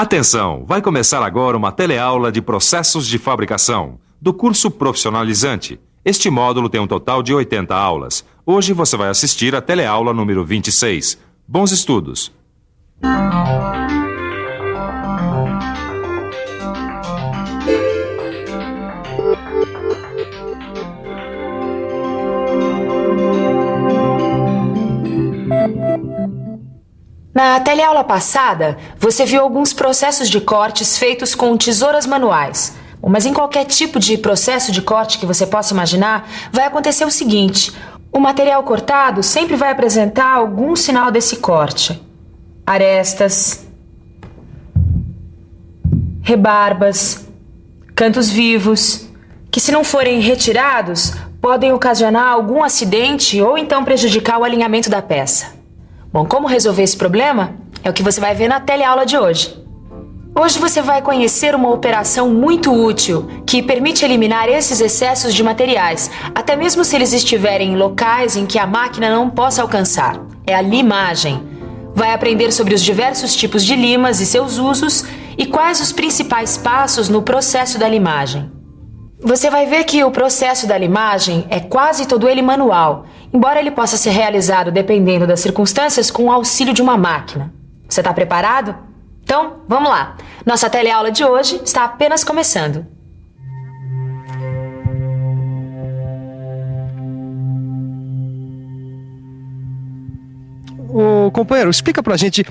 Atenção, vai começar agora uma teleaula de processos de fabricação, do curso profissionalizante. Este módulo tem um total de 80 aulas. Hoje você vai assistir a teleaula número 26. Bons estudos! Na teleaula passada, você viu alguns processos de cortes feitos com tesouras manuais. Mas em qualquer tipo de processo de corte que você possa imaginar, vai acontecer o seguinte: o material cortado sempre vai apresentar algum sinal desse corte. Arestas, rebarbas, cantos vivos, que se não forem retirados, podem ocasionar algum acidente ou então prejudicar o alinhamento da peça. Bom, como resolver esse problema? É o que você vai ver na teleaula de hoje. Hoje você vai conhecer uma operação muito útil que permite eliminar esses excessos de materiais, até mesmo se eles estiverem em locais em que a máquina não possa alcançar. É a limagem. Vai aprender sobre os diversos tipos de limas e seus usos e quais os principais passos no processo da limagem. Você vai ver que o processo da limagem é quase todo ele manual, embora ele possa ser realizado dependendo das circunstâncias com o auxílio de uma máquina. Você está preparado? Então, vamos lá. Nossa teleaula de hoje está apenas começando. Ô, companheiro, explica pra gente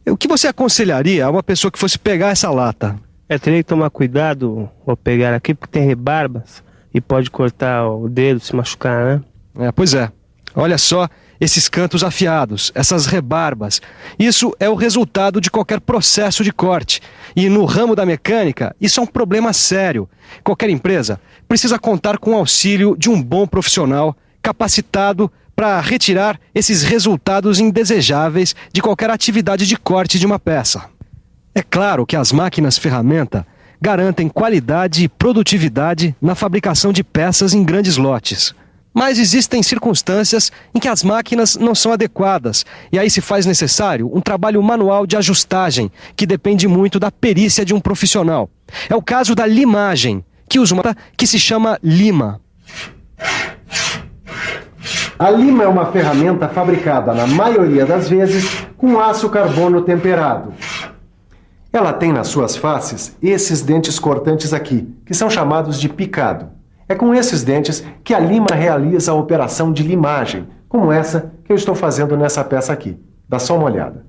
o que você aconselharia a uma pessoa que fosse pegar essa lata? Teria que tomar cuidado ao pegar aqui, porque tem rebarbas e pode cortar o dedo, se machucar, né? Pois é. Olha só esses cantos afiados, essas rebarbas. Isso é o resultado de qualquer processo de corte. E no ramo da mecânica, isso é um problema sério. Qualquer empresa precisa contar com o auxílio de um bom profissional capacitado para retirar esses resultados indesejáveis de qualquer atividade de corte de uma peça. É claro que as máquinas ferramenta garantem qualidade e produtividade na fabricação de peças em grandes lotes. Mas existem circunstâncias em que as máquinas não são adequadas e aí se faz necessário um trabalho manual de ajustagem que depende muito da perícia de um profissional. É o caso da limagem, que usa uma que se chama lima. A lima é uma ferramenta fabricada, na maioria das vezes, com aço carbono temperado. Ela tem nas suas faces esses dentes cortantes aqui, que são chamados de picado. É com esses dentes que a lima realiza a operação de limagem, como essa que eu estou fazendo nessa peça aqui. Dá só uma olhada.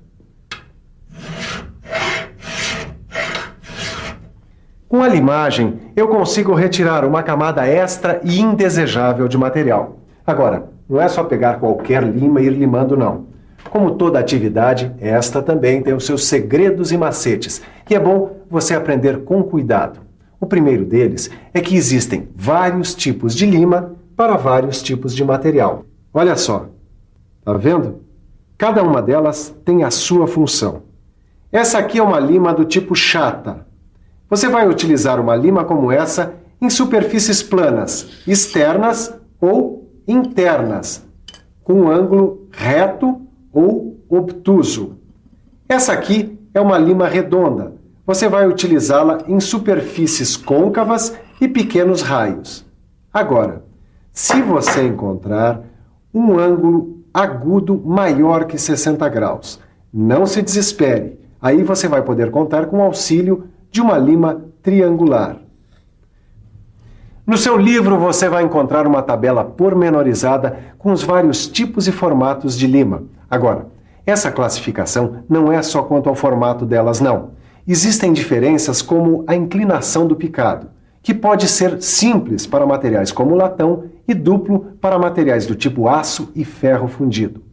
Com a limagem, eu consigo retirar uma camada extra e indesejável de material. Agora, não é só pegar qualquer lima e ir limando, não. Como toda atividade, esta também tem os seus segredos e macetes, e é bom você aprender com cuidado. O primeiro deles é que existem vários tipos de lima para vários tipos de material. Olha só, tá vendo? Cada uma delas tem a sua função. Essa aqui é uma lima do tipo chata. Você vai utilizar uma lima como essa em superfícies planas, externas ou internas, com um ângulo reto ou obtuso. Essa aqui é uma lima redonda. Você vai utilizá-la em superfícies côncavas e pequenos raios. Agora, se você encontrar um ângulo agudo maior que 60 graus, não se desespere. Aí você vai poder contar com o auxílio de uma lima triangular. No seu livro você vai encontrar uma tabela pormenorizada com os vários tipos e formatos de lima. Agora, essa classificação não é só quanto ao formato delas, não. Existem diferenças como a inclinação do picado, que pode ser simples para materiais como latão e duplo para materiais do tipo aço e ferro fundido.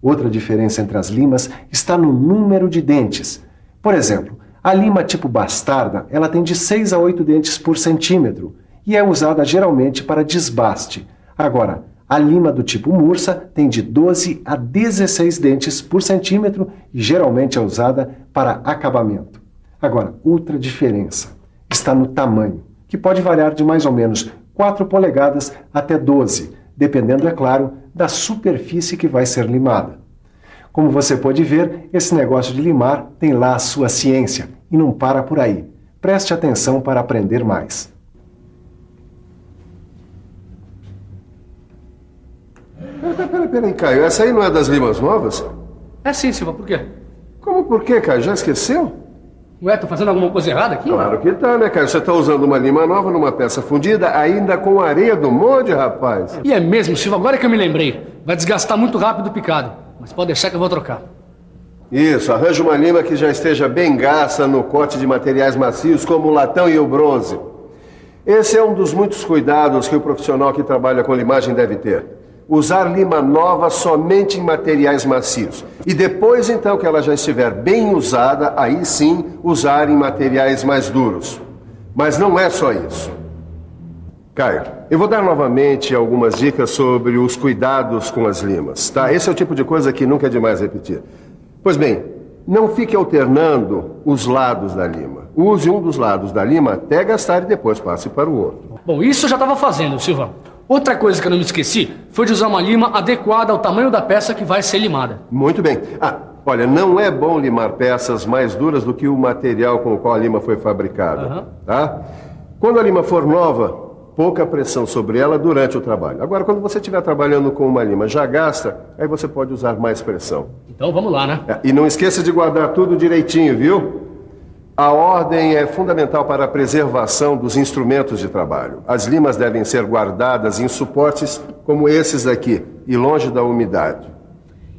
Outra diferença entre as limas está no número de dentes. Por exemplo, a lima tipo bastarda, ela tem de 6 a 8 dentes por centímetro e é usada geralmente para desbaste. Agora, a lima do tipo mursa tem de 12 a 16 dentes por centímetro e geralmente é usada para acabamento. Agora, outra diferença está no tamanho, que pode variar de mais ou menos 4 polegadas até 12, dependendo, é claro, da superfície que vai ser limada. Como você pode ver, esse negócio de limar tem lá a sua ciência, E não para por aí. Preste atenção para aprender mais. Peraí, Caio. Essa aí não é das limas novas? É sim, Silva, por quê? Como por quê, Caio? Já esqueceu? Ué, tô fazendo alguma coisa errada aqui? Claro que tá, né, Caio? Você tá usando uma lima nova numa peça fundida, ainda com areia do monte, rapaz. E é mesmo, Silva, agora que eu me lembrei. Vai desgastar muito rápido o picado. Mas pode deixar que eu vou trocar. Isso, arranja uma lima que já esteja bem gasta no corte de materiais macios como o latão e o bronze. Esse é um dos muitos cuidados que o profissional que trabalha com limagem deve ter. Usar lima nova somente em materiais macios. E depois, então, que ela já estiver bem usada, aí sim, usar em materiais mais duros. Mas não é só isso. Caio, eu vou dar novamente algumas dicas sobre os cuidados com as limas, tá? Esse é o tipo de coisa que nunca é demais repetir. Pois bem, não fique alternando os lados da lima. Use um dos lados da lima até gastar e depois passe para o outro. Bom, isso eu já estava fazendo, Silva. Outra coisa que eu não me esqueci foi de usar uma lima adequada ao tamanho da peça que vai ser limada. Muito bem. Olha, não é bom limar peças mais duras do que o material com o qual a lima foi fabricada, tá? Quando a lima for nova, pouca pressão sobre ela durante o trabalho. Agora, quando você estiver trabalhando com uma lima já gasta, aí você pode usar mais pressão. Então vamos lá, né? E não esqueça de guardar tudo direitinho, viu? A ordem é fundamental para a preservação dos instrumentos de trabalho. As limas devem ser guardadas em suportes como esses aqui e longe da umidade.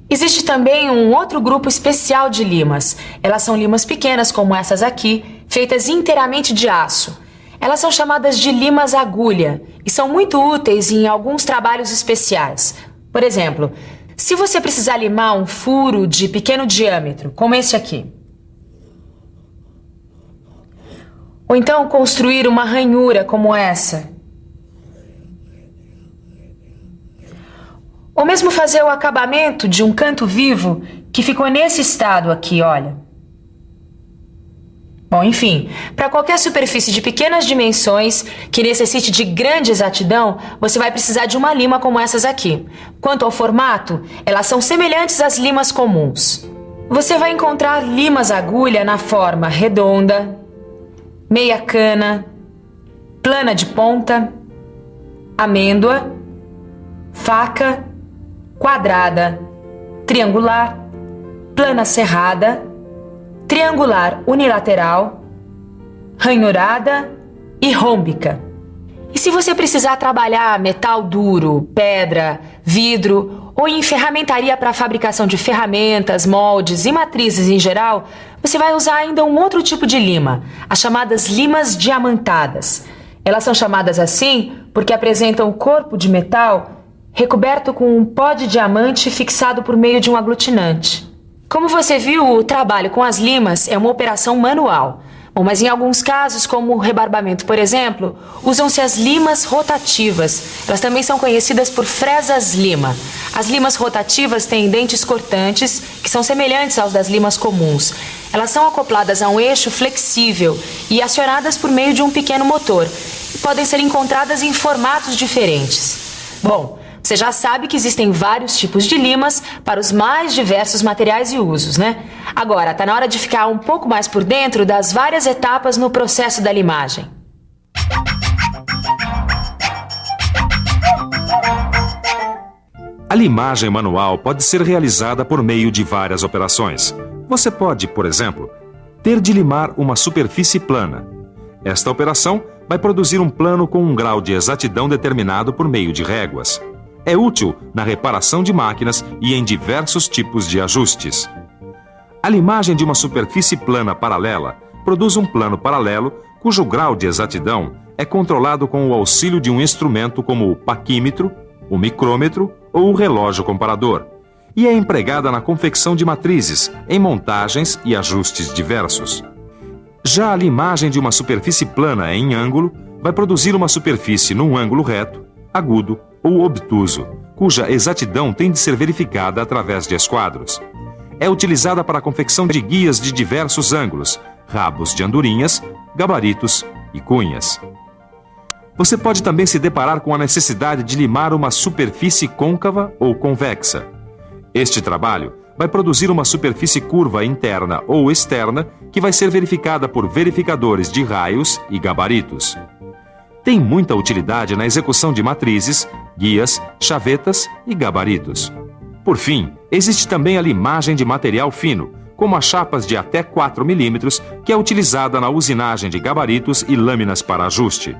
Existe também um outro grupo especial de limas. Elas são limas pequenas, como essas aqui, feitas inteiramente de aço. Elas são chamadas de limas agulha e são muito úteis em alguns trabalhos especiais. Por exemplo, se você precisar limar um furo de pequeno diâmetro, como esse aqui, ou então construir uma ranhura como essa, ou mesmo fazer o acabamento de um canto vivo que ficou nesse estado aqui, olha. Bom, enfim, para qualquer superfície de pequenas dimensões que necessite de grande exatidão, você vai precisar de uma lima como essas aqui. Quanto ao formato, elas são semelhantes às limas comuns. Você vai encontrar limas agulha na forma redonda, meia cana, plana de ponta, amêndoa, faca, quadrada, triangular, plana serrada, triangular unilateral, ranhurada e rômbica. E se você precisar trabalhar metal duro, pedra, vidro ou em ferramentaria para a fabricação de ferramentas, moldes e matrizes em geral, você vai usar ainda um outro tipo de lima, as chamadas limas diamantadas. Elas são chamadas assim porque apresentam o corpo de metal recoberto com um pó de diamante fixado por meio de um aglutinante. Como você viu, o trabalho com as limas é uma operação manual. Bom, mas em alguns casos, como o rebarbamento, por exemplo, usam-se as limas rotativas. Elas também são conhecidas por fresas lima. As limas rotativas têm dentes cortantes, que são semelhantes aos das limas comuns. Elas são acopladas a um eixo flexível e acionadas por meio de um pequeno motor. E podem ser encontradas em formatos diferentes. Bom, você já sabe que existem vários tipos de limas para os mais diversos materiais e usos, né? Agora, tá na hora de ficar um pouco mais por dentro das várias etapas no processo da limagem. A limagem manual pode ser realizada por meio de várias operações. Você pode, por exemplo, ter de limar uma superfície plana. Esta operação vai produzir um plano com um grau de exatidão determinado por meio de réguas. É útil na reparação de máquinas e em diversos tipos de ajustes. A limagem de uma superfície plana paralela produz um plano paralelo cujo grau de exatidão é controlado com o auxílio de um instrumento como o paquímetro, o micrômetro ou o relógio comparador, e é empregada na confecção de matrizes, em montagens e ajustes diversos. Já a limagem de uma superfície plana em ângulo vai produzir uma superfície num ângulo reto, agudo ou obtuso, cuja exatidão tem de ser verificada através de esquadros. É utilizada para a confecção de guias de diversos ângulos, rabos de andorinhas, gabaritos e cunhas. Você pode também se deparar com a necessidade de limar uma superfície côncava ou convexa. Este trabalho vai produzir uma superfície curva interna ou externa que vai ser verificada por verificadores de raios e gabaritos. Tem muita utilidade na execução de matrizes, guias, chavetas e gabaritos. Por fim, existe também a limagem de material fino, como as chapas de até 4 milímetros, que é utilizada na usinagem de gabaritos e lâminas para ajuste.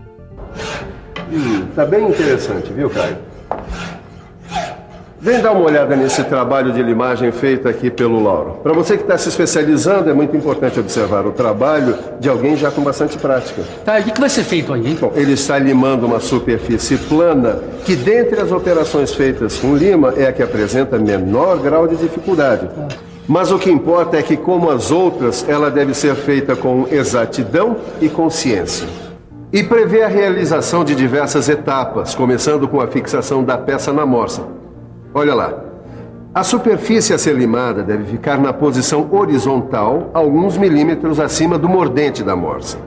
Tá bem interessante, viu, Caio? Vem dar uma olhada nesse trabalho de limagem feito aqui pelo Lauro. Para você que está se especializando, é muito importante observar o trabalho de alguém já com bastante prática. Tá, e o que vai ser feito aí, hein? Bom, ele está limando uma superfície plana que, dentre as operações feitas com lima, é a que apresenta menor grau de dificuldade. Mas o que importa é que, como as outras, ela deve ser feita com exatidão e consciência. E prevê a realização de diversas etapas, começando com a fixação da peça na morsa. Olha lá. A superfície a ser limada deve ficar na posição horizontal, alguns milímetros acima do mordente da morsa.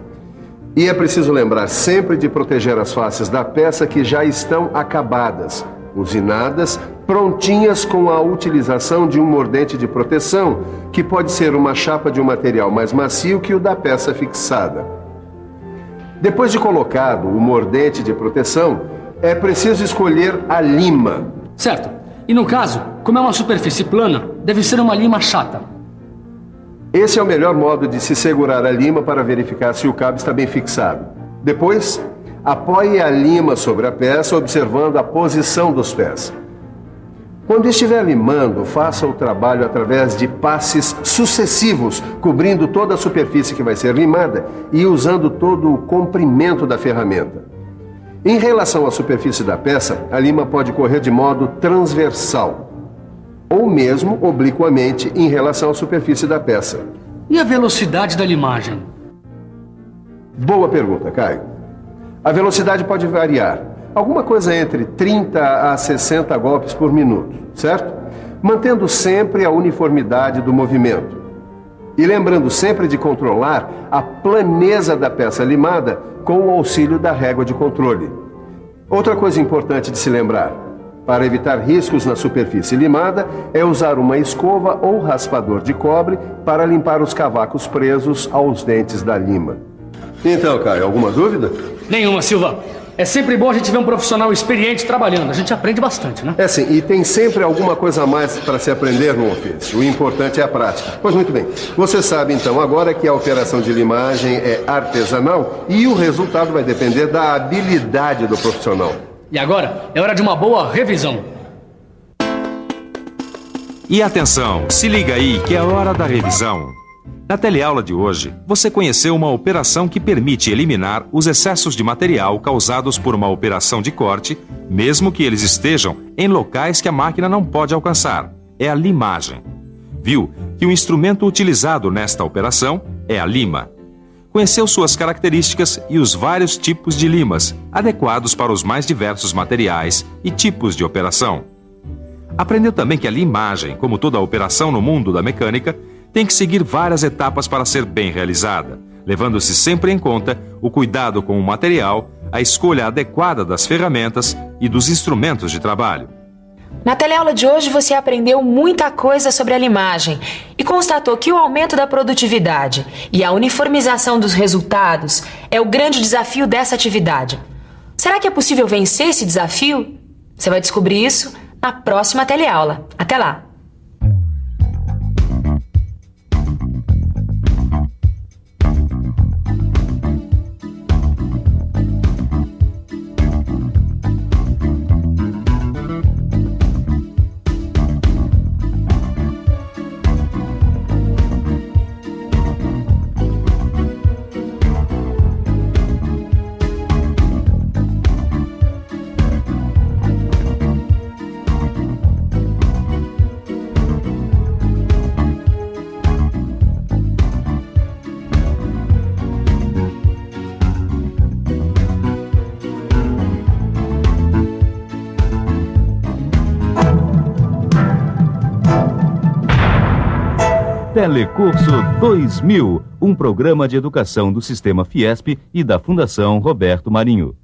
E é preciso lembrar sempre de proteger as faces da peça que já estão acabadas, usinadas, prontinhas com a utilização de um mordente de proteção, que pode ser uma chapa de um material mais macio que o da peça fixada. Depois de colocado o mordente de proteção, é preciso escolher a lima. Certo. E no caso, como é uma superfície plana, deve ser uma lima chata. Esse é o melhor modo de se segurar a lima para verificar se o cabo está bem fixado. Depois, apoie a lima sobre a peça, observando a posição dos pés. Quando estiver limando, faça o trabalho através de passes sucessivos, cobrindo toda a superfície que vai ser limada e usando todo o comprimento da ferramenta. Em relação à superfície da peça, a lima pode correr de modo transversal, ou mesmo obliquamente em relação à superfície da peça. E a velocidade da limagem? Boa pergunta, Caio. A velocidade pode variar. Alguma coisa entre 30 a 60 golpes por minuto, certo? Mantendo sempre a uniformidade do movimento. E lembrando sempre de controlar a planeza da peça limada com o auxílio da régua de controle. Outra coisa importante de se lembrar: para evitar riscos na superfície limada, é usar uma escova ou raspador de cobre para limpar os cavacos presos aos dentes da lima. Então, Caio, alguma dúvida? Nenhuma, Silva. É sempre bom a gente ver um profissional experiente trabalhando. A gente aprende bastante, né? É sim, e tem sempre alguma coisa a mais para se aprender no ofício. O importante é a prática. Pois muito bem. Você sabe então agora que a operação de limagem é artesanal e o resultado vai depender da habilidade do profissional. E agora é hora de uma boa revisão. E atenção, se liga aí que é hora da revisão. Na teleaula de hoje, você conheceu uma operação que permite eliminar os excessos de material causados por uma operação de corte, mesmo que eles estejam em locais que a máquina não pode alcançar. É a limagem. Viu que o instrumento utilizado nesta operação é a lima. Conheceu suas características e os vários tipos de limas, adequados para os mais diversos materiais e tipos de operação. Aprendeu também que a limagem, como toda operação no mundo da mecânica, tem que seguir várias etapas para ser bem realizada, levando-se sempre em conta o cuidado com o material, a escolha adequada das ferramentas e dos instrumentos de trabalho. Na teleaula de hoje você aprendeu muita coisa sobre a limagem e constatou que o aumento da produtividade e a uniformização dos resultados é o grande desafio dessa atividade. Será que é possível vencer esse desafio? Você vai descobrir isso na próxima teleaula. Até lá! Telecurso 2000, um programa de educação do Sistema Fiesp e da Fundação Roberto Marinho.